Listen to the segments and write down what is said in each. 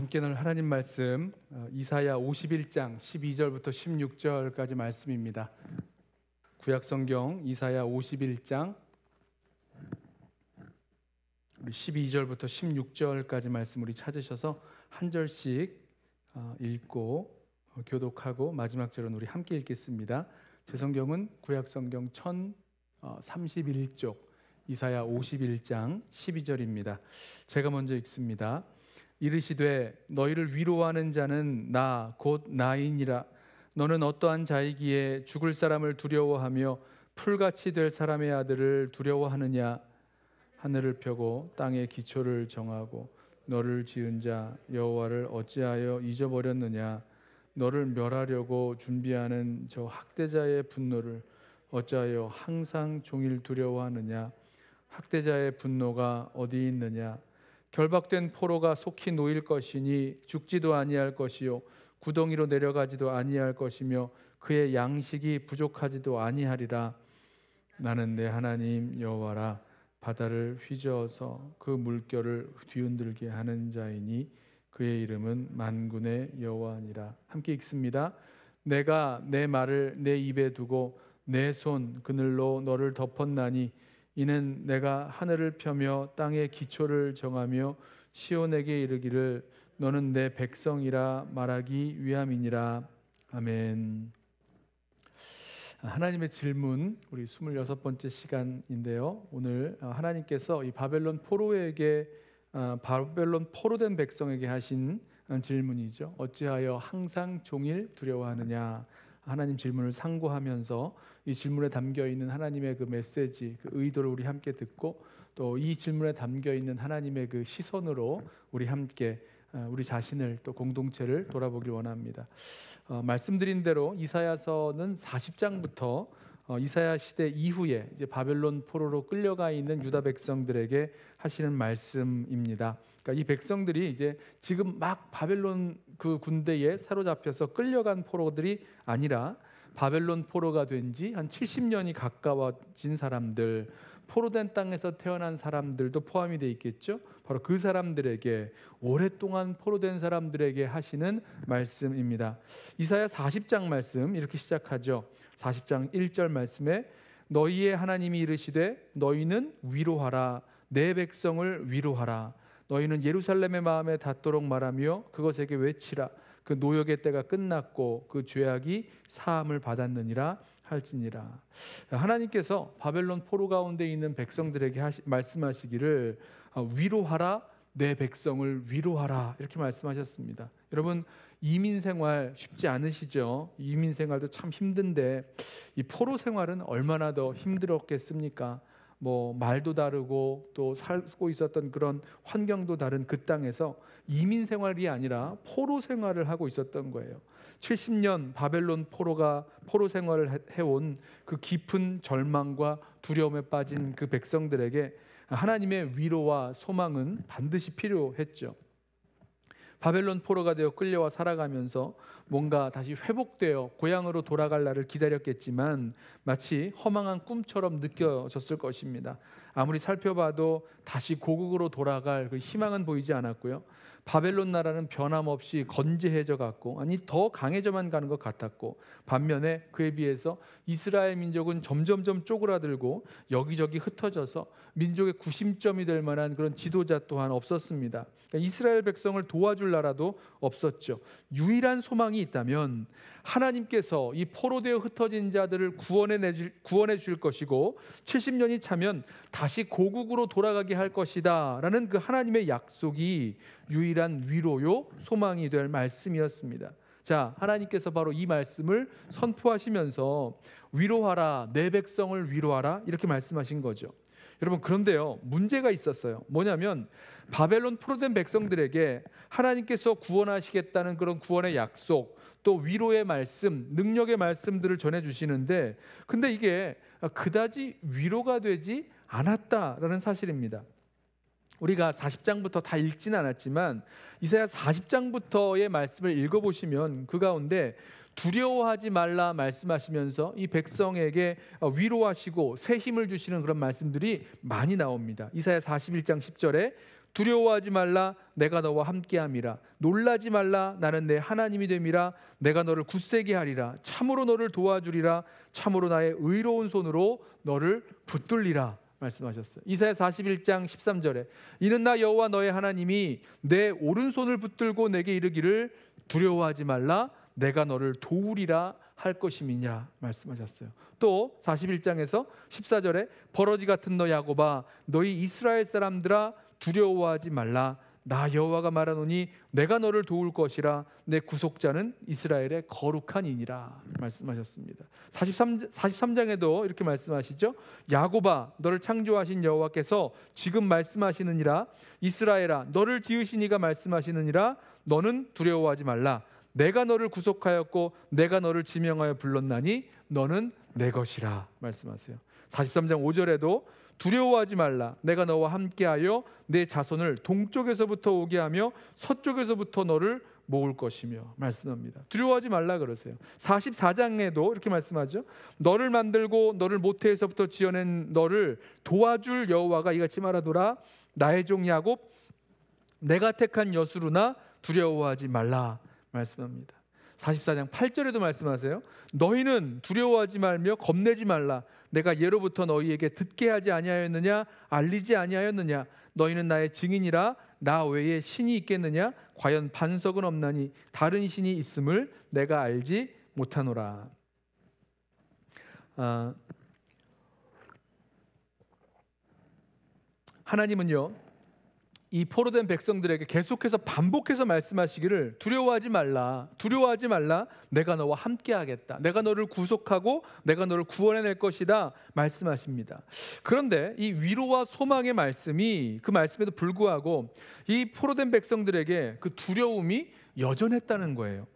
함께 나눌 하나님 말씀 이사야 51장 12절부터 16절까지 말씀입니다. 구약성경 이사야 51장 12절부터 16절까지 말씀 우리 찾으셔서 한 절씩 읽고 교독하고 마지막 절은 우리 함께 읽겠습니다. 제 성경은 구약성경 1031쪽 이사야 51장 12절입니다. 제가 먼저 읽습니다. 이르시되 너희를 위로하는 자는 나 곧 나이니라. 너는 어떠한 자이기에 죽을 사람을 두려워하며 풀같이 될 사람의 아들을 두려워하느냐. 하늘을 펴고 땅의 기초를 정하고 너를 지은 자 여호와를 어찌하여 잊어버렸느냐. 너를 멸하려고 준비하는 저 학대자의 분노를 어찌하여 항상 종일 두려워하느냐. 학대자의 분노가 어디 있느냐. 결박된 포로가 속히 놓일 것이니 죽지도 아니할 것이요 구덩이로 내려가지도 아니할 것이며 그의 양식이 부족하지도 아니하리라. 나는 내 하나님 여호와라. 바다를 휘저어서 그 물결을 뒤흔들게 하는 자이니 그의 이름은 만군의 여호와니라. 함께 읽습니다. 내가 내 말을 내 입에 두고 내 손 그늘로 너를 덮었나니 이는 내가 하늘을 펴며 땅의 기초를 정하며 시온에게 이르기를 너는 내 백성이라 말하기 위함이니라. 아멘. 하나님의 질문, 우리 26번째 시간인데요. 오늘 하나님께서 이 바벨론 포로된 백성에게 하신 질문이죠. 어찌하여 항상 종일 두려워하느냐. 하나님 질문을 상고하면서 이 질문에 담겨있는 하나님의 그 메시지, 그 의도를 우리 함께 듣고 또 이 질문에 담겨있는 하나님의 그 시선으로 우리 함께 우리 자신을 또 공동체를 돌아보길 원합니다. 말씀드린 대로 이사야서는 40장부터 이사야 시대 이후에 이제 바벨론 포로로 끌려가 있는 유다 백성들에게 하시는 말씀입니다. 그러니까 이 백성들이 이제 지금 막 바벨론 그 군대에 사로잡혀서 끌려간 포로들이 아니라 바벨론 포로가 된 지 한 70년이 가까워진 사람들, 포로된 땅에서 태어난 사람들도 포함이 되어 있겠죠. 바로 그 사람들에게, 오랫동안 포로된 사람들에게 하시는 말씀입니다. 이사야 40장 말씀 이렇게 시작하죠. 40장 1절 말씀에 너희의 하나님이 이르시되 너희는 위로하라. 내 백성을 위로하라. 너희는 예루살렘의 마음에 닿도록 말하며 그것에게 외치라. 그 노역의 때가 끝났고 그 죄악이 사함을 받았느니라 할지니라. 하나님께서 바벨론 포로 가운데 있는 백성들에게 말씀하시기를 위로하라. 내 백성을 위로하라. 이렇게 말씀하셨습니다. 여러분, 이민 생활 쉽지 않으시죠? 이민 생활도 참 힘든데 이 포로 생활은 얼마나 더 힘들었겠습니까? 말도 다르고 또 살고 있었던 그런 환경도 다른 그 땅에서 이민 생활이 아니라 포로 생활을 하고 있었던 거예요. 70년 바벨론 포로 생활을 해온 그 깊은 절망과 두려움에 빠진 그 백성들에게 하나님의 위로와 소망은 반드시 필요했죠. 바벨론 포로가 되어 끌려와 살아가면서 뭔가 다시 회복되어 고향으로 돌아갈 날을 기다렸겠지만 마치 허망한 꿈처럼 느껴졌을 것입니다. 아무리 살펴봐도 다시 고국으로 돌아갈 그 희망은 보이지 않았고요. 바벨론 나라는 변함없이 건재해져 갔고, 아니 더 강해져만 가는 것 같았고, 반면에 그에 비해서 이스라엘 민족은 점점점 쪼그라들고 여기저기 흩어져서 민족의 구심점이 될 만한 그런 지도자 또한 없었습니다. 그러니까 이스라엘 백성을 도와줄 나라도 없었죠. 유일한 소망이 있다면 하나님께서 이 포로되어 흩어진 자들을 구원해 줄 것이고 70년이 차면 다시 고국으로 돌아가게 할 것이다 라는 그 하나님의 약속이 유일한 위로요 소망이 될 말씀이었습니다. 자, 하나님께서 바로 이 말씀을 선포하시면서 위로하라, 내 백성을 위로하라 이렇게 말씀하신 거죠. 여러분, 그런데요, 문제가 있었어요. 뭐냐면 바벨론 포로된 백성들에게 하나님께서 구원하시겠다는 그런 구원의 약속, 또 위로의 말씀, 능력의 말씀들을 전해주시는데, 근데 이게 그다지 위로가 되지 않았다라는 사실입니다. 우리가 40장부터 다 읽지는 않았지만 이사야 40장부터의 말씀을 읽어보시면 그 가운데 두려워하지 말라 말씀하시면서 이 백성에게 위로하시고 새 힘을 주시는 그런 말씀들이 많이 나옵니다. 이사야 41장 10절에 두려워하지 말라 내가 너와 함께함이라 놀라지 말라 나는 내 하나님이 됨이라 내가 너를 굳세게 하리라 참으로 너를 도와주리라 참으로 나의 의로운 손으로 너를 붙들리라 말씀하셨어요. 이사야 41장 13절에 이는 나 여호와 너의 하나님이 내 오른손을 붙들고 내게 이르기를 두려워하지 말라 내가 너를 도우리라 할 것임이니라 말씀하셨어요. 또 41장에서 14절에 버러지 같은 너 야곱아 너희 이스라엘 사람들아 두려워하지 말라 나 여호와가 말하노니 내가 너를 도울 것이라 내 구속자는 이스라엘의 거룩한 이니라 말씀하셨습니다. 43장에도 이렇게 말씀하시죠. 야곱아 너를 창조하신 여호와께서 지금 말씀하시느니라 이스라엘아 너를 지으신 이가 말씀하시느니라 너는 두려워하지 말라 내가 너를 구속하였고 내가 너를 지명하여 불렀나니 너는 내 것이라 말씀하세요. 43장 5절에도 두려워하지 말라 내가 너와 함께하여 내 자손을 동쪽에서부터 오게 하며 서쪽에서부터 너를 모을 것이며 말씀합니다. 두려워하지 말라 그러세요. 44장에도 이렇게 말씀하죠. 너를 만들고 너를 모태에서부터 지어낸 너를 도와줄 여호와가 이같이 말하노라 나의 종 야곱 내가 택한 여수루나 두려워하지 말라 말씀합니다. 44장 8절에도 말씀하세요. 너희는 두려워하지 말며 겁내지 말라 내가 예로부터 너희에게 듣게 하지 아니하였느냐 알리지 아니하였느냐 너희는 나의 증인이라 나 외에 신이 있겠느냐 과연 반석은 없나니 다른 신이 있음을 내가 알지 못하노라. 하나님은요 이 포로된 백성들에게 계속해서 반복해서 말씀하시기를 두려워하지 말라 내가 너와 함께 하겠다 내가 너를 구속하고 내가 너를 구원해낼 것이다 말씀하십니다. 그런데 이 위로와 소망의 말씀이 그 말씀에도 불구하고 이 포로된 백성들에게 그 두려움이 여전했다는 거예요.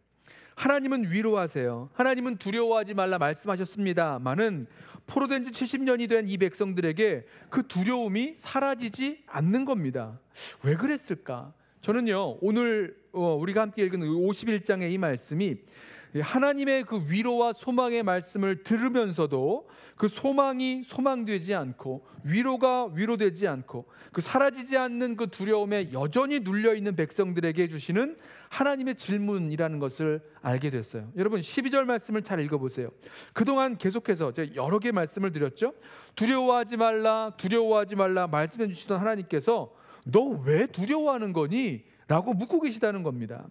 하나님은 위로하세요. 하나님은 두려워하지 말라 말씀하셨습니다마는 포로된 지 70년이 된 이 백성들에게 그 두려움이 사라지지 않는 겁니다. 왜 그랬을까? 저는요 오늘 우리가 함께 읽은 51장의 이 말씀이 하나님의 그 위로와 소망의 말씀을 들으면서도 그 소망이 소망되지 않고 위로가 위로되지 않고 그 사라지지 않는 그 두려움에 여전히 눌려있는 백성들에게 주시는 하나님의 질문이라는 것을 알게 됐어요. 여러분 12절 말씀을 잘 읽어보세요. 그동안 계속해서 제가 여러 개 말씀을 드렸죠. 두려워하지 말라 말씀해 주시던 하나님께서 너 왜 두려워하는 거니? 라고 묻고 계시다는 겁니다.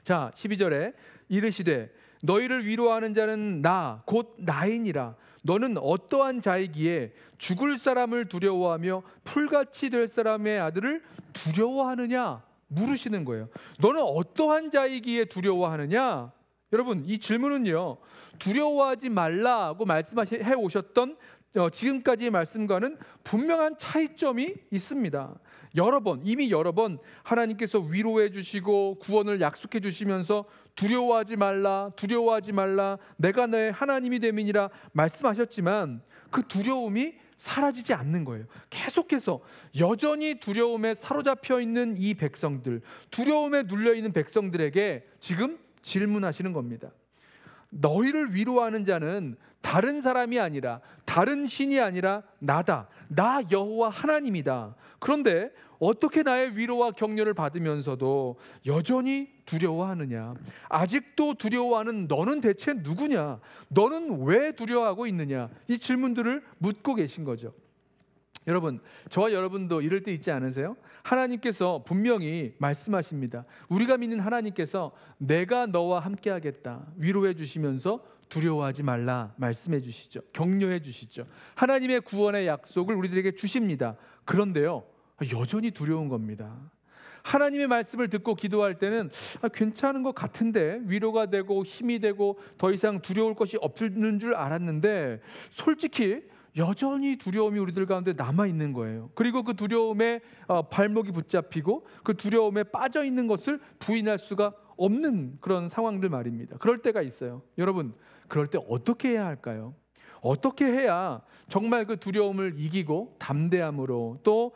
자 12절에 이르시되 너희를 위로하는 자는 나 곧 나이니라 너는 어떠한 자이기에 죽을 사람을 두려워하며 풀같이 될 사람의 아들을 두려워하느냐 물으시는 거예요. 너는 어떠한 자이기에 두려워하느냐? 여러분 이 질문은요 두려워하지 말라고 말씀해 오셨던 지금까지의 말씀과는 분명한 차이점이 있습니다. 이미 여러 번 하나님께서 위로해 주시고 구원을 약속해 주시면서 두려워하지 말라 내가 너의 하나님이 됨이니라 말씀하셨지만 그 두려움이 사라지지 않는 거예요. 계속해서 여전히 두려움에 사로잡혀 있는 이 백성들, 두려움에 눌려 있는 백성들에게 지금 질문하시는 겁니다. 너희를 위로하는 자는 다른 사람이 아니라 다른 신이 아니라 나다. 나 여호와 하나님이다. 그런데 어떻게 나의 위로와 격려를 받으면서도 여전히 두려워하느냐? 아직도 두려워하는 너는 대체 누구냐? 너는 왜 두려워하고 있느냐? 이 질문들을 묻고 계신 거죠. 여러분, 저와 여러분도 이럴 때 있지 않으세요? 하나님께서 분명히 말씀하십니다. 우리가 믿는 하나님께서 내가 너와 함께 하겠다 위로해 주시면서 두려워하지 말라 말씀해 주시죠. 격려해 주시죠. 하나님의 구원의 약속을 우리들에게 주십니다. 그런데요 여전히 두려운 겁니다. 하나님의 말씀을 듣고 기도할 때는 괜찮은 것 같은데 위로가 되고 힘이 되고 더 이상 두려울 것이 없는 줄 알았는데 솔직히 여전히 두려움이 우리들 가운데 남아있는 거예요. 그리고 그 두려움에 발목이 붙잡히고 그 두려움에 빠져있는 것을 부인할 수가 없는 그런 상황들 말입니다. 그럴 때가 있어요. 여러분 그럴 때 어떻게 해야 할까요? 어떻게 해야 정말 그 두려움을 이기고 담대함으로 또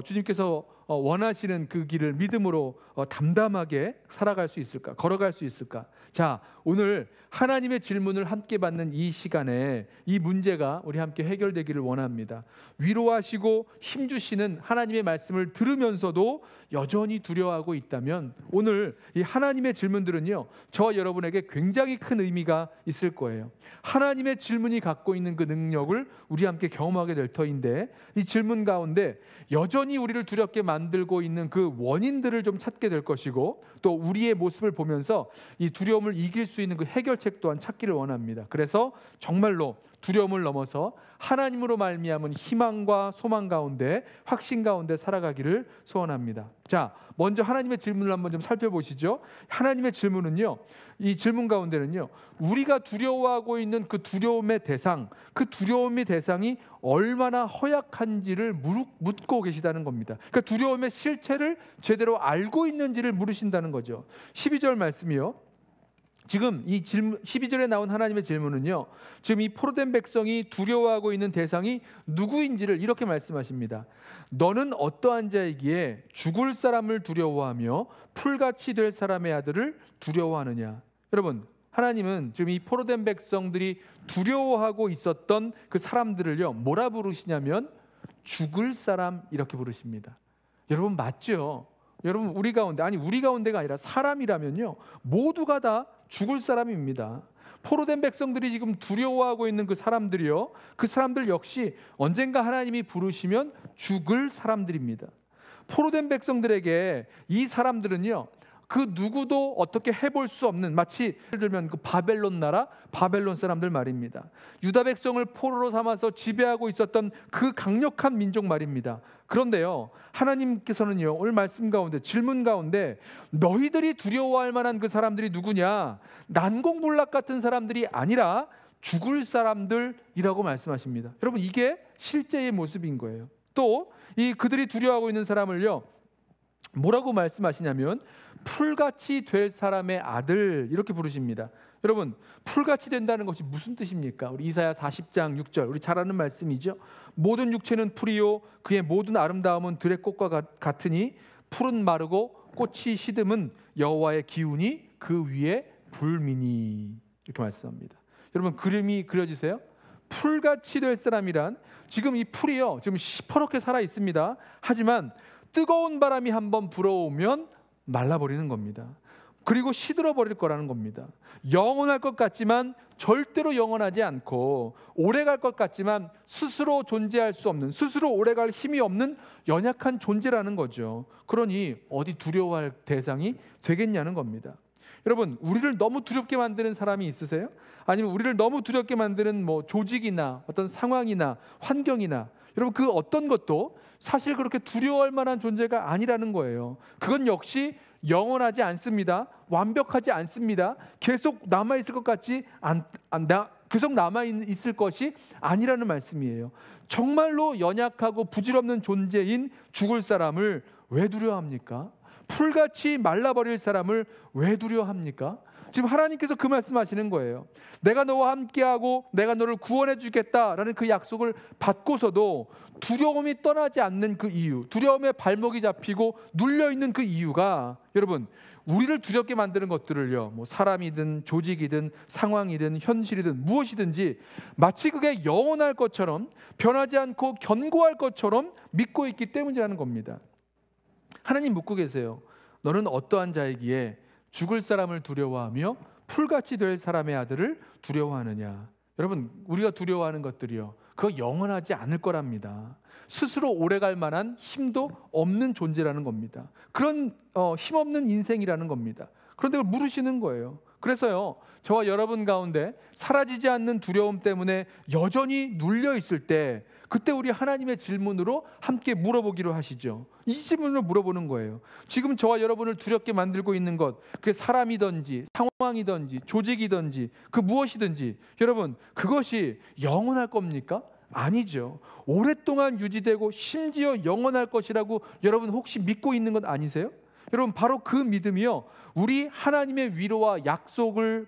주님께서 원하시는 그 길을 믿음으로 담담하게 살아갈 수 있을까? 걸어갈 수 있을까? 자, 오늘 하나님의 질문을 함께 받는 이 시간에 이 문제가 우리 함께 해결되기를 원합니다. 위로하시고 힘주시는 하나님의 말씀을 들으면서도 여전히 두려워하고 있다면 오늘 이 하나님의 질문들은요, 저와 여러분에게 굉장히 큰 의미가 있을 거예요. 하나님의 질문이 갖고 있는 그 능력을 우리 함께 경험하게 될 터인데, 이 질문 가운데 여전히 우리를 두렵게 만들고 있는 그 원인들을 좀 찾게 될 것이고, 또 우리의 모습을 보면서 이 두려움을 이길 수 있는 그 해결책 또한 찾기를 원합니다. 그래서 정말로 두려움을 넘어서 하나님으로 말미암은 희망과 소망 가운데, 확신 가운데 살아가기를 소원합니다. 자, 먼저 하나님의 질문을 한번 좀 살펴보시죠. 하나님의 질문은요, 이 질문 가운데는요, 우리가 두려워하고 있는 그 두려움의 대상, 그 두려움의 대상이 얼마나 허약한지를 묻고 계시다는 겁니다. 그러니까 두려움의 실체를 제대로 알고 있는지를 물으신다는 거죠. 12절 말씀이요, 지금 이 12절에 나온 하나님의 질문은요, 지금 이 포로된 백성이 두려워하고 있는 대상이 누구인지를 이렇게 말씀하십니다. 너는 어떠한 자이기에 죽을 사람을 두려워하며 풀같이 될 사람의 아들을 두려워하느냐. 여러분, 하나님은 지금 이 포로된 백성들이 두려워하고 있었던 그 사람들을요, 뭐라 부르시냐면 죽을 사람, 이렇게 부르십니다. 여러분, 맞죠? 여러분, 우리 가운데가 아니라 사람이라면요, 모두가 다 죽을 사람입니다. 포로된 백성들이 지금 두려워하고 있는 그 사람들이요, 그 사람들 역시 언젠가 하나님이 부르시면 죽을 사람들입니다. 포로된 백성들에게 이 사람들은요, 그 누구도 어떻게 해볼 수 없는, 마치 예를 들면 그 바벨론 나라, 바벨론 사람들 말입니다. 유다 백성을 포로로 삼아서 지배하고 있었던 그 강력한 민족 말입니다. 그런데요, 하나님께서는요, 오늘 말씀 가운데, 질문 가운데 너희들이 두려워할 만한 그 사람들이 누구냐? 난공불락 같은 사람들이 아니라 죽을 사람들이라고 말씀하십니다. 여러분, 이게 실제의 모습인 거예요. 또 이 그들이 두려워하고 있는 사람을요, 뭐라고 말씀하시냐면 풀같이 될 사람의 아들, 이렇게 부르십니다. 여러분, 풀같이 된다는 것이 무슨 뜻입니까? 우리 이사야 40장 6절, 우리 잘 아는 말씀이죠. 모든 육체는 풀이요 그의 모든 아름다움은 들의 꽃과 같으니 풀은 마르고 꽃이 시듬은 여호와의 기운이 그 위에 불미니, 이렇게 말씀합니다. 여러분, 그림이 그려지세요? 풀같이 될 사람이란, 지금 이 풀이요, 지금 시퍼렇게 살아 있습니다. 하지만 뜨거운 바람이 한번 불어오면 말라버리는 겁니다. 그리고 시들어버릴 거라는 겁니다. 영원할 것 같지만 절대로 영원하지 않고, 오래갈 것 같지만 스스로 존재할 수 없는, 스스로 오래갈 힘이 없는 연약한 존재라는 거죠. 그러니 어디 두려워할 대상이 되겠냐는 겁니다. 여러분, 우리를 너무 두렵게 만드는 사람이 있으세요? 아니면 우리를 너무 두렵게 만드는 조직이나 어떤 상황이나 환경이나, 여러분, 그 어떤 것도 사실 그렇게 두려워할 만한 존재가 아니라는 거예요. 그건 역시 영원하지 않습니다. 완벽하지 않습니다. 계속 남아있을 것 같지 계속 남아있을 것이 아니라는 말씀이에요. 정말로 연약하고 부질없는 존재인 죽을 사람을 왜 두려워합니까? 풀같이 말라버릴 사람을 왜 두려워합니까? 지금 하나님께서 그 말씀하시는 거예요. 내가 너와 함께하고 내가 너를 구원해 주겠다라는 그 약속을 받고서도 두려움이 떠나지 않는 그 이유, 두려움에 발목이 잡히고 눌려있는 그 이유가, 여러분, 우리를 두렵게 만드는 것들을요, 사람이든 조직이든 상황이든 현실이든 무엇이든지 마치 그게 영원할 것처럼, 변하지 않고 견고할 것처럼 믿고 있기 때문이라는 겁니다. 하나님 묻고 계세요. 너는 어떠한 자이기에 죽을 사람을 두려워하며 풀같이 될 사람의 아들을 두려워하느냐. 여러분, 우리가 두려워하는 것들이요, 그거 영원하지 않을 거랍니다. 스스로 오래갈 만한 힘도 없는 존재라는 겁니다. 그런 힘없는 인생이라는 겁니다. 그런데 그걸 물으시는 거예요. 그래서요, 저와 여러분 가운데 사라지지 않는 두려움 때문에 여전히 눌려 있을 때, 그때 우리 하나님의 질문으로 함께 물어보기로 하시죠. 이 질문을 물어보는 거예요. 지금 저와 여러분을 두렵게 만들고 있는 것, 그게 사람이든지 상황이든지 조직이든지 그 무엇이든지, 여러분, 그것이 영원할 겁니까? 아니죠. 오랫동안 유지되고 심지어 영원할 것이라고 여러분 혹시 믿고 있는 건 아니세요? 여러분, 바로 그 믿음이요, 우리 하나님의 위로와 약속의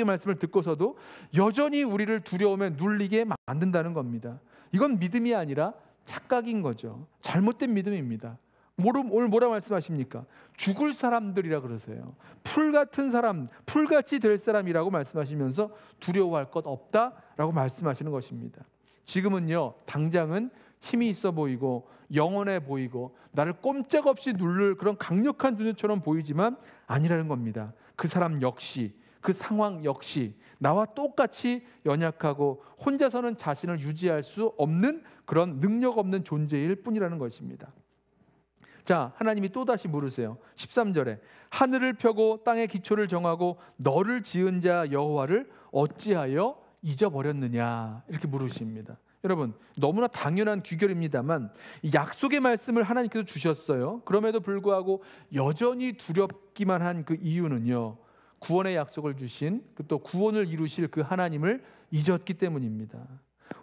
말씀을 듣고서도 여전히 우리를 두려움에 눌리게 만든다는 겁니다. 이건 믿음이 아니라 착각인 거죠. 잘못된 믿음입니다. 오늘 뭐라 말씀하십니까? 죽을 사람들이라 그러세요. 풀 같은 사람, 풀같이 될 사람이라고 말씀하시면서 두려워할 것 없다라고 말씀하시는 것입니다. 지금은요, 당장은 힘이 있어 보이고 영원해 보이고 나를 꼼짝없이 누를 그런 강력한 존재처럼 보이지만 아니라는 겁니다. 그 사람 역시, 그 상황 역시 나와 똑같이 연약하고 혼자서는 자신을 유지할 수 없는 그런 능력 없는 존재일 뿐이라는 것입니다. 자, 하나님이 또다시 물으세요. 13절에 하늘을 펴고 땅의 기초를 정하고 너를 지은 자 여호와를 어찌하여 잊어버렸느냐, 이렇게 물으십니다. 여러분, 너무나 당연한 귀결입니다만 이 약속의 말씀을 하나님께서 주셨어요. 그럼에도 불구하고 여전히 두렵기만 한 그 이유는요, 구원의 약속을 주신 또 구원을 이루실 그 하나님을 잊었기 때문입니다.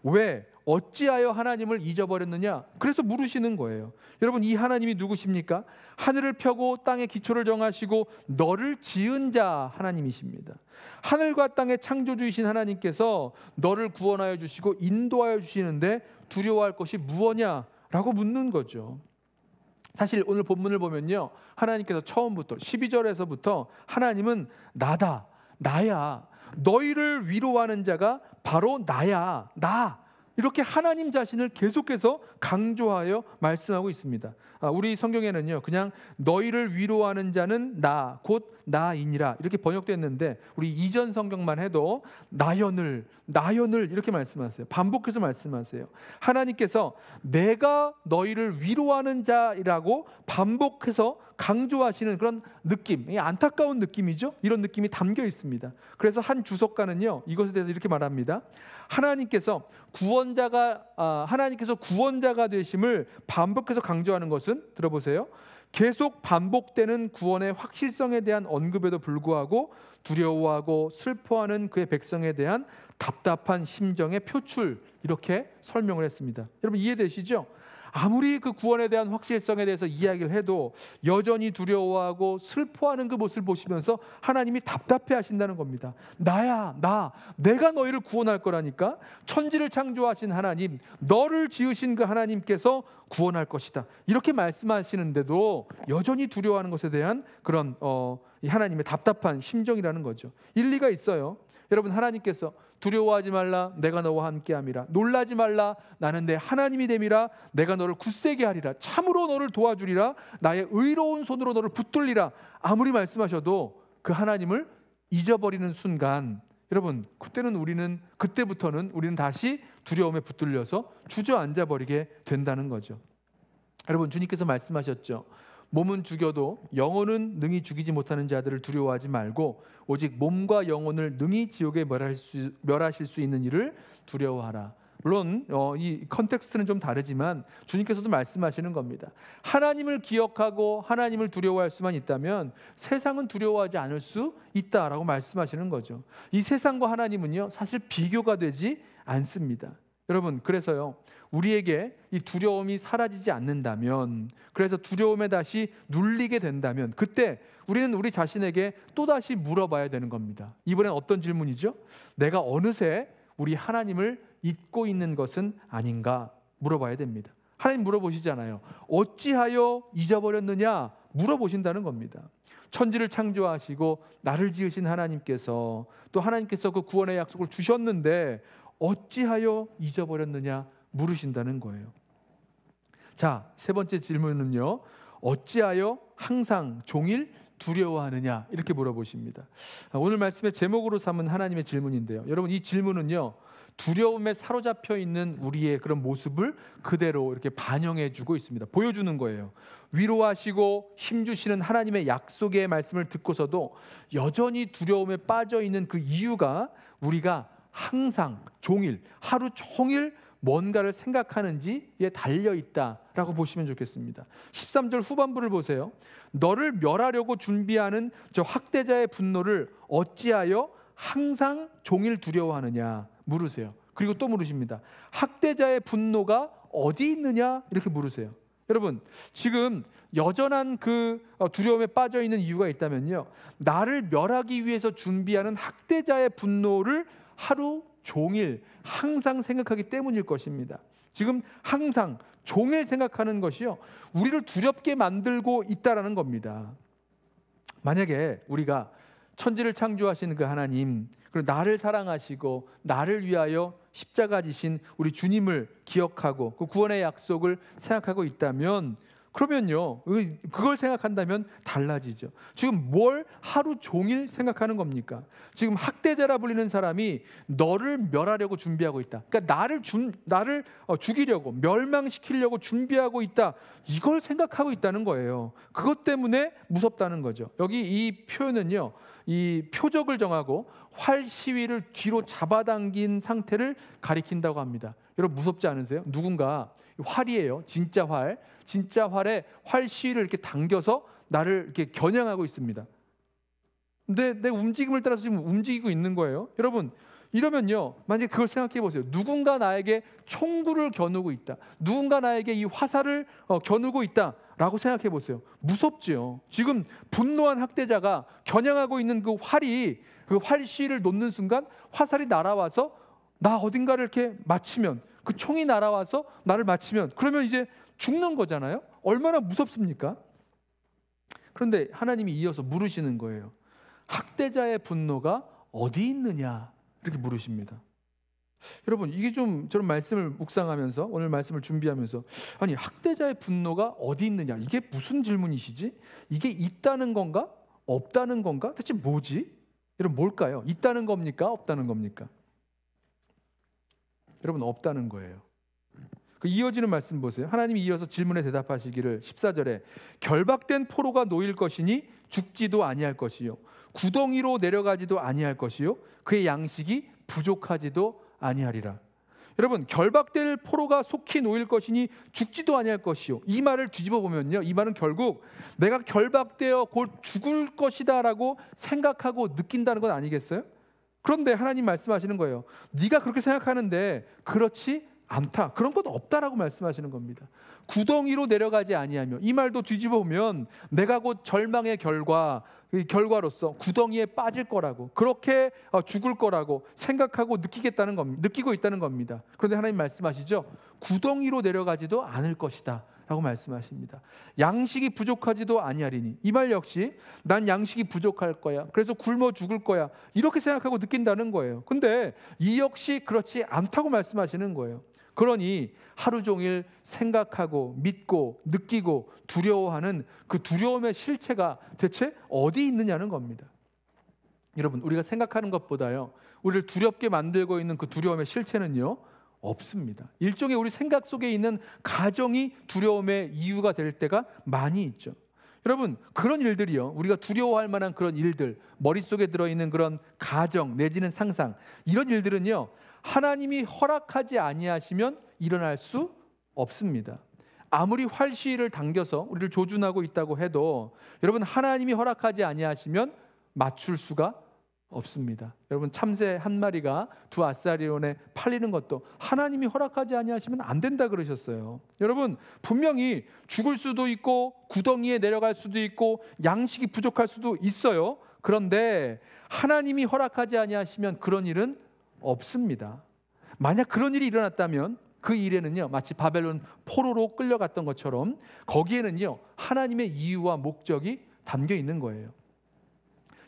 왜? 어찌하여 하나님을 잊어버렸느냐? 그래서 물으시는 거예요. 여러분, 이 하나님이 누구십니까? 하늘을 펴고 땅의 기초를 정하시고 너를 지은 자 하나님이십니다. 하늘과 땅의 창조주이신 하나님께서 너를 구원하여 주시고 인도하여 주시는데 두려워할 것이 무엇냐라고 묻는 거죠. 사실 오늘 본문을 보면요, 하나님께서 처음부터 12절에서부터 하나님은 나다, 나야, 너희를 위로하는 자가 바로 나야, 나, 이렇게 하나님 자신을 계속해서 강조하여 말씀하고 있습니다. 우리 성경에는요, 그냥 너희를 위로하는 자는 나, 곧 나이니라 이렇게 번역됐는데 우리 이전 성경만 해도 나연을 이렇게 말씀하세요. 반복해서 말씀하세요. 하나님께서 내가 너희를 위로하는 자라고 반복해서 강조하시는 그런 느낌, 안타까운 느낌이죠. 이런 느낌이 담겨 있습니다. 그래서 한 주석가는요, 이것에 대해서 이렇게 말합니다. 하나님께서 구원자가 되심을 반복해서 강조하는 것은, 들어보세요, 계속 반복되는 구원의 확실성에 대한 언급에도 불구하고 두려워하고 슬퍼하는 그의 백성에 대한 답답한 심정의 표출, 이렇게 설명을 했습니다. 여러분, 이해되시죠? 아무리 그 구원에 대한 확실성에 대해서 이야기를 해도 여전히 두려워하고 슬퍼하는 그 모습을 보시면서 하나님이 답답해 하신다는 겁니다. 나야, 내가 너희를 구원할 거라니까. 천지를 창조하신 하나님, 너를 지으신 그 하나님께서 구원할 것이다, 이렇게 말씀하시는데도 여전히 두려워하는 것에 대한 그런 이 하나님의 답답한 심정이라는 거죠. 일리가 있어요. 여러분, 하나님께서 두려워하지 말라, 내가 너와 함께함이라. 놀라지 말라, 나는 내 하나님이 됨이라. 내가 너를 굳세게 하리라. 참으로 너를 도와주리라. 나의 의로운 손으로 너를 붙들리라. 아무리 말씀하셔도 그 하나님을 잊어버리는 순간, 여러분, 그때부터는 우리는 다시 두려움에 붙들려서 주저앉아 버리게 된다는 거죠. 여러분, 주님께서 말씀하셨죠. 몸은 죽여도 영혼은 능히 죽이지 못하는 자들을 두려워하지 말고 오직 몸과 영혼을 능히 지옥에 멸하실 수 있는 이를 두려워하라. 물론 이 컨텍스트는 좀 다르지만 주님께서도 말씀하시는 겁니다. 하나님을 기억하고 하나님을 두려워할 수만 있다면 세상은 두려워하지 않을 수 있다라고 말씀하시는 거죠. 이 세상과 하나님은요, 사실 비교가 되지 않습니다. 여러분, 그래서요, 우리에게 이 두려움이 사라지지 않는다면, 그래서 두려움에 다시 눌리게 된다면, 그때 우리는 우리 자신에게 또다시 물어봐야 되는 겁니다. 이번엔 어떤 질문이죠? 내가 어느새 우리 하나님을 잊고 있는 것은 아닌가 물어봐야 됩니다. 하나님 물어보시잖아요. 어찌하여 잊어버렸느냐 물어보신다는 겁니다. 천지를 창조하시고 나를 지으신 하나님께서, 또 하나님께서 그 구원의 약속을 주셨는데 어찌하여 잊어버렸느냐 물으신다는 거예요. 자, 세 번째 질문은요, 어찌하여 항상 종일 두려워하느냐, 이렇게 물어보십니다. 오늘 말씀의 제목으로 삼은 하나님의 질문인데요, 여러분, 이 질문은요, 두려움에 사로잡혀 있는 우리의 그런 모습을 그대로 이렇게 반영해 주고 있습니다. 보여주는 거예요. 위로하시고 힘주시는 하나님의 약속의 말씀을 듣고서도 여전히 두려움에 빠져 있는 그 이유가 우리가 항상 종일, 하루 종일 뭔가를 생각하는지에 달려있다라고 보시면 좋겠습니다. 13절 후반부를 보세요. 너를 멸하려고 준비하는 저 학대자의 분노를 어찌하여 항상 종일 두려워하느냐 물으세요. 그리고 또 물으십니다. 학대자의 분노가 어디 있느냐 이렇게 물으세요. 여러분, 지금 여전한 그 두려움에 빠져 있는 이유가 있다면요, 나를 멸하기 위해서 준비하는 학대자의 분노를 하루 종일 항상 생각하기 때문일 것입니다. 지금 항상 종일 생각하는 것이요, 우리를 두렵게 만들고 있다라는 겁니다. 만약에 우리가 천지를 창조하신 그 하나님, 그리고 나를 사랑하시고 나를 위하여 십자가 지신 우리 주님을 기억하고 그 구원의 약속을 생각하고 있다면, 그러면요, 그걸 생각한다면 달라지죠. 지금 뭘 하루 종일 생각하는 겁니까? 지금 학대자라 불리는 사람이 너를 멸하려고 준비하고 있다. 그러니까 나를 죽이려고, 멸망시키려고 준비하고 있다. 이걸 생각하고 있다는 거예요. 그것 때문에 무섭다는 거죠. 여기 이 표현은요, 이 표적을 정하고 활 시위를 뒤로 잡아당긴 상태를 가리킨다고 합니다. 여러분, 무섭지 않으세요? 누군가 활이에요. 진짜 활에 활 시위를 이렇게 당겨서 나를 이렇게 겨냥하고 있습니다. 근데 내 움직임을 따라서 지금 움직이고 있는 거예요. 여러분, 이러면요, 만약에 그걸 생각해 보세요. 누군가 나에게 총구를 겨누고 있다, 누군가 나에게 이 화살을 겨누고 있다라고 생각해 보세요. 무섭지요. 지금 분노한 학대자가 겨냥하고 있는 그 활이, 그 활 시위를 놓는 순간 화살이 날아와서 나 어딘가를 이렇게 맞추면, 그 총이 날아와서 나를 맞추면, 그러면 이제 죽는 거잖아요. 얼마나 무섭습니까? 그런데 하나님이 이어서 물으시는 거예요. 학대자의 분노가 어디 있느냐, 이렇게 물으십니다. 여러분, 이게 좀 저런 말씀을 묵상하면서, 오늘 말씀을 준비하면서, 아니, 학대자의 분노가 어디 있느냐, 이게 무슨 질문이시지? 이게 있다는 건가? 없다는 건가? 대체 뭐지? 여러분, 뭘까요? 있다는 겁니까? 없다는 겁니까? 여러분, 없다는 거예요. 그 이어지는 말씀 보세요. 하나님이 이어서 질문에 대답하시기를 14절에 결박된 포로가 놓일 것이니 죽지도 아니할 것이요, 구덩이로 내려가지도 아니할 것이요, 그의 양식이 부족하지도 아니하리라. 여러분, 결박될 포로가 속히 놓일 것이니 죽지도 아니할 것이요, 이 말을 뒤집어 보면요, 이 말은 결국 내가 결박되어 곧 죽을 것이다 라고 생각하고 느낀다는 건 아니겠어요? 그런데 하나님 말씀하시는 거예요. 네가 그렇게 생각하는데 그렇지 않다, 그런 것 없다라고 말씀하시는 겁니다. 구덩이로 내려가지 아니하며, 이 말도 뒤집어 보면 내가 곧 절망의 결과로서 구덩이에 빠질 거라고, 그렇게 죽을 거라고 생각하고 느끼고 있다는 겁니다. 그런데 하나님 말씀하시죠. 구덩이로 내려가지도 않을 것이다 라고 말씀하십니다. 양식이 부족하지도 아니하리니, 이 말 역시 난 양식이 부족할 거야, 그래서 굶어 죽을 거야, 이렇게 생각하고 느낀다는 거예요. 근데 이 역시 그렇지 않다고 말씀하시는 거예요. 그러니 하루 종일 생각하고 믿고 느끼고 두려워하는 그 두려움의 실체가 대체 어디 있느냐는 겁니다. 여러분, 우리가 생각하는 것보다요, 우리를 두렵게 만들고 있는 그 두려움의 실체는요, 없습니다. 일종의 우리 생각 속에 있는 가정이 두려움의 이유가 될 때가 많이 있죠. 여러분, 그런 일들이요, 우리가 두려워할 만한 그런 일들, 머릿속에 들어있는 그런 가정 내지는 상상, 이런 일들은요, 하나님이 허락하지 아니하시면 일어날 수 없습니다. 아무리 활 시위를 당겨서 우리를 조준하고 있다고 해도 여러분, 하나님이 허락하지 아니하시면 맞출 수가 없습니다. 여러분, 참새 한 마리가 두 아사리온에 팔리는 것도 하나님이 허락하지 아니하시면 안 된다 그러셨어요. 여러분, 분명히 죽을 수도 있고 구덩이에 내려갈 수도 있고 양식이 부족할 수도 있어요. 그런데 하나님이 허락하지 아니하시면 그런 일은 없습니다. 만약 그런 일이 일어났다면 그 일에는요, 마치 바벨론 포로로 끌려갔던 것처럼 거기에는요, 하나님의 이유와 목적이 담겨 있는 거예요.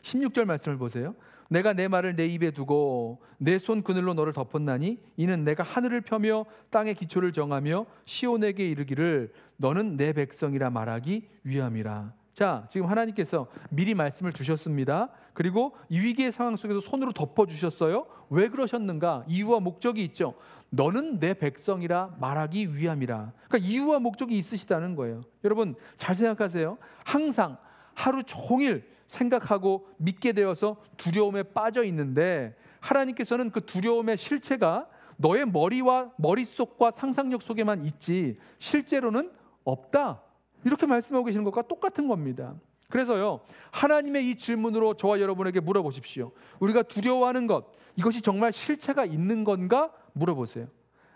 16절 말씀을 보세요. 내가 내 말을 내 입에 두고 내 손 그늘로 너를 덮었나니 이는 내가 하늘을 펴며 땅의 기초를 정하며 시온에게 이르기를 너는 내 백성이라 말하기 위함이라. 자, 지금 하나님께서 미리 말씀을 주셨습니다. 그리고 이 위기의 상황 속에서 손으로 덮어주셨어요. 왜 그러셨는가? 이유와 목적이 있죠. 너는 내 백성이라 말하기 위함이라. 그러니까 이유와 목적이 있으시다는 거예요. 여러분, 잘 생각하세요. 항상 하루 종일 생각하고 믿게 되어서 두려움에 빠져 있는데 하나님께서는 그 두려움의 실체가 너의 머리와 머릿속과 상상력 속에만 있지 실제로는 없다, 이렇게 말씀하고 계시는 것과 똑같은 겁니다. 그래서요, 하나님의 이 질문으로 저와 여러분에게 물어보십시오. 우리가 두려워하는 것, 이것이 정말 실체가 있는 건가 물어보세요.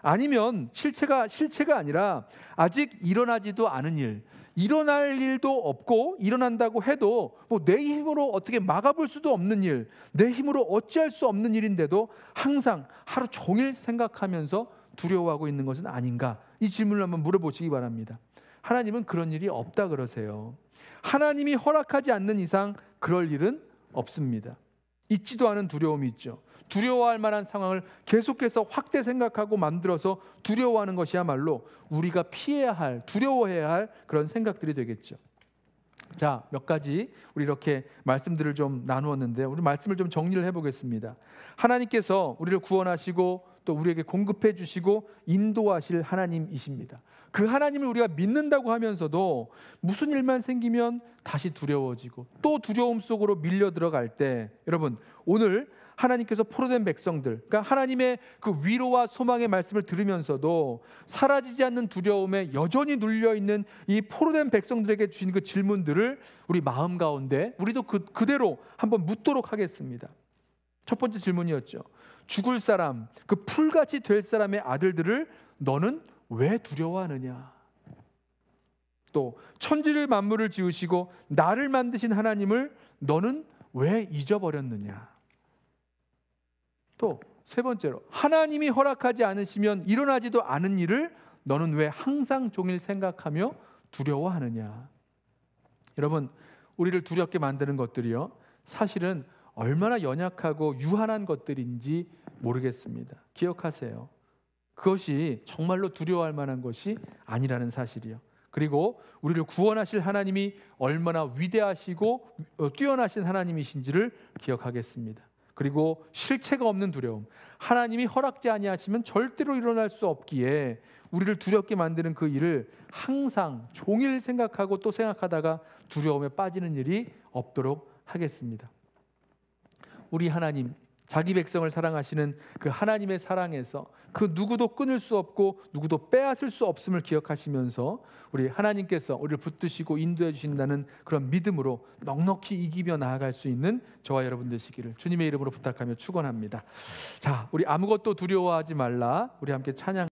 아니면 실체가 아니라 아직 일어나지도 않은 일, 일어날 일도 없고 일어난다고 해도 뭐 내 힘으로 어떻게 막아볼 수도 없는 일, 내 힘으로 어찌할 수 없는 일인데도 항상 하루 종일 생각하면서 두려워하고 있는 것은 아닌가, 이 질문을 한번 물어보시기 바랍니다. 하나님은 그런 일이 없다 그러세요. 하나님이 허락하지 않는 이상 그럴 일은 없습니다. 있지도 않은 두려움이 있죠. 두려워할 만한 상황을 계속해서 확대 생각하고 만들어서 두려워하는 것이야말로 우리가 피해야 할, 두려워해야 할 그런 생각들이 되겠죠. 자, 몇 가지 우리 이렇게 말씀들을 좀 나누었는데 우리 말씀을 좀 정리를 해보겠습니다. 하나님께서 우리를 구원하시고 또 우리에게 공급해 주시고 인도하실 하나님이십니다. 그 하나님을 우리가 믿는다고 하면서도 무슨 일만 생기면 다시 두려워지고 또 두려움 속으로 밀려 들어갈 때, 여러분 오늘 하나님께서 포로된 백성들, 그러니까 하나님의 그 위로와 소망의 말씀을 들으면서도 사라지지 않는 두려움에 여전히 눌려있는 이 포로된 백성들에게 주신 그 질문들을 우리 마음 가운데 우리도 그대로 한번 묻도록 하겠습니다. 첫 번째 질문이었죠. 죽을 사람, 그 풀같이 될 사람의 아들들을 너는 왜 두려워하느냐? 또 천지를 만물을 지으시고 나를 만드신 하나님을 너는 왜 잊어버렸느냐? 또 세 번째로, 하나님이 허락하지 않으시면 일어나지도 않은 일을 너는 왜 항상 종일 생각하며 두려워하느냐? 여러분, 우리를 두렵게 만드는 것들이요, 사실은 얼마나 연약하고 유한한 것들인지 모르겠습니다. 기억하세요. 그것이 정말로 두려워할 만한 것이 아니라는 사실이요. 그리고 우리를 구원하실 하나님이 얼마나 위대하시고 뛰어나신 하나님이신지를 기억하겠습니다. 그리고 실체가 없는 두려움, 하나님이 허락지 아니하시면 절대로 일어날 수 없기에 우리를 두렵게 만드는 그 일을 항상 종일 생각하고 또 생각하다가 두려움에 빠지는 일이 없도록 하겠습니다. 우리 하나님, 자기 백성을 사랑하시는 그 하나님의 사랑에서 그 누구도 끊을 수 없고 누구도 빼앗을 수 없음을 기억하시면서 우리 하나님께서 우리를 붙드시고 인도해 주신다는 그런 믿음으로 넉넉히 이기며 나아갈 수 있는 저와 여러분 되시기를 주님의 이름으로 부탁하며 축원합니다. 자, 우리 아무것도 두려워하지 말라. 우리 함께 찬양